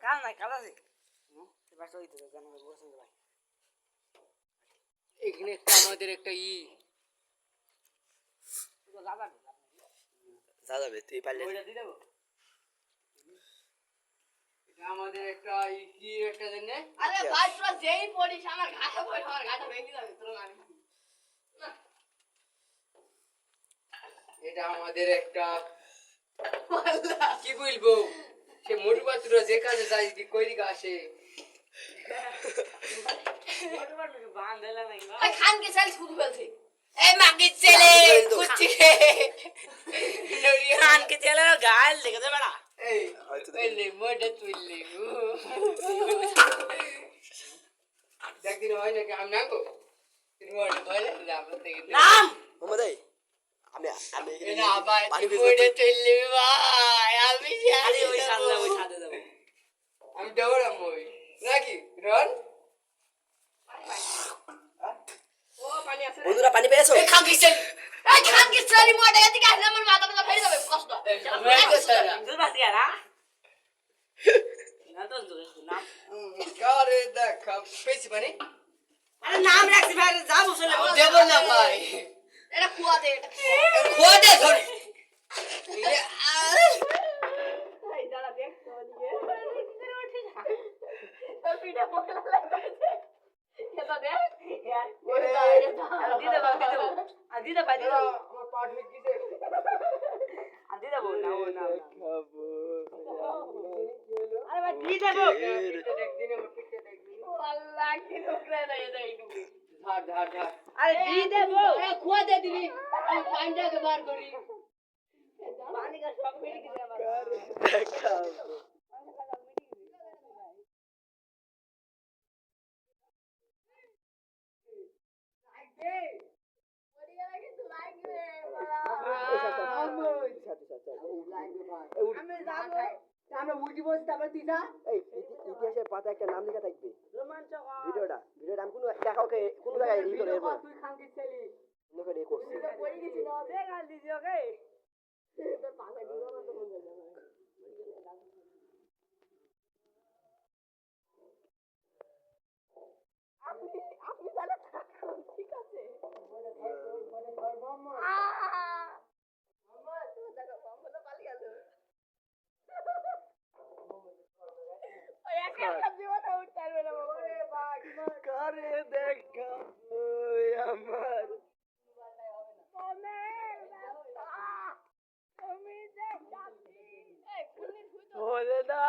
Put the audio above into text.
কাল নাই কাল আছে বাস ওই তো জানো বলছেন ভাই এখানে একটা আমাদের একটা যাবে তুই পারলে ওইটা দিয়ে দেবো এটা আমাদের একটা কি একটা জানে আরে ভাই তোরা যেই পড়িস আমার ঘাটা পড়ে আমার ঘাটা ভেঙে যাবে তোরা না এটা আমাদের একটা কি বলবো সে মোটু বাতুরা যে কাজে যায় কি কই দিকে আসে বান দিলা নাই ভাই খান কে চাল শুরু ফেলছে এই মাগি ছেলে কুচি খান কে চলে গাল দেখে দে বড়া এই পেলে মোটে তুইলে দেখদিন হয় নাকি আমি নাকো তুমি মোটে বলে আমরা থেকে নাম মোহাম্মদ এই আমি না ভাই পানি মোটে তুইলে ভাই আমি আরে ওই সাথে দেবো আমি দৌড়াম ওই নাকি রন ও পানি আছে বন্ধুরা পানি পেয়েছো এই খান কিসের এই খান কে চালি মোটা গতি কাজ আমার মাথা ফেলে যাবে কষ্ট দুধ বাসি আর না তো নাম কারে দেখা পেছি পানি আরে নাম রাখছি ভাই যা বসলে দেব না ভাই এটা কুয়া দে এটা খোদে ধরে এই দাঁড়া দেখ তো দিয়ে তোর পিঠে পড়ে লাগছে এটা দেখ দিদা ভাই দিদা আমার পাট হয়ে গেছে দিদা বল না না খাবো আরে ভাই দি দেবো একদিন আমার পিঠে দেখবি আল্লাহ কি নোকরা না এটা একটু ধার ধার ধার আরে দি দেবো এ কুয়া দে দিবি আমি পানিটাকে বার করি পানি का शौक मिट गया আমার খাবো আমরা উঠি বসে তারপর দিদা এই ইতিহাসের পাতা একটা নাম লেখা থাকবে রোমাঞ্চকর ভিডিওটা আমি কোনো দেখাওকে কোন জায়গায় ই করে এরপর তুই খানকে ছেলি লোকে রে করছি পড়ে গেছি না দে গাল দিছি ওকে তোর পাশে দিবা না তো মনে যাবে আপনি জানো ঠিক আছে কারে দেখা ওই আমার বলে না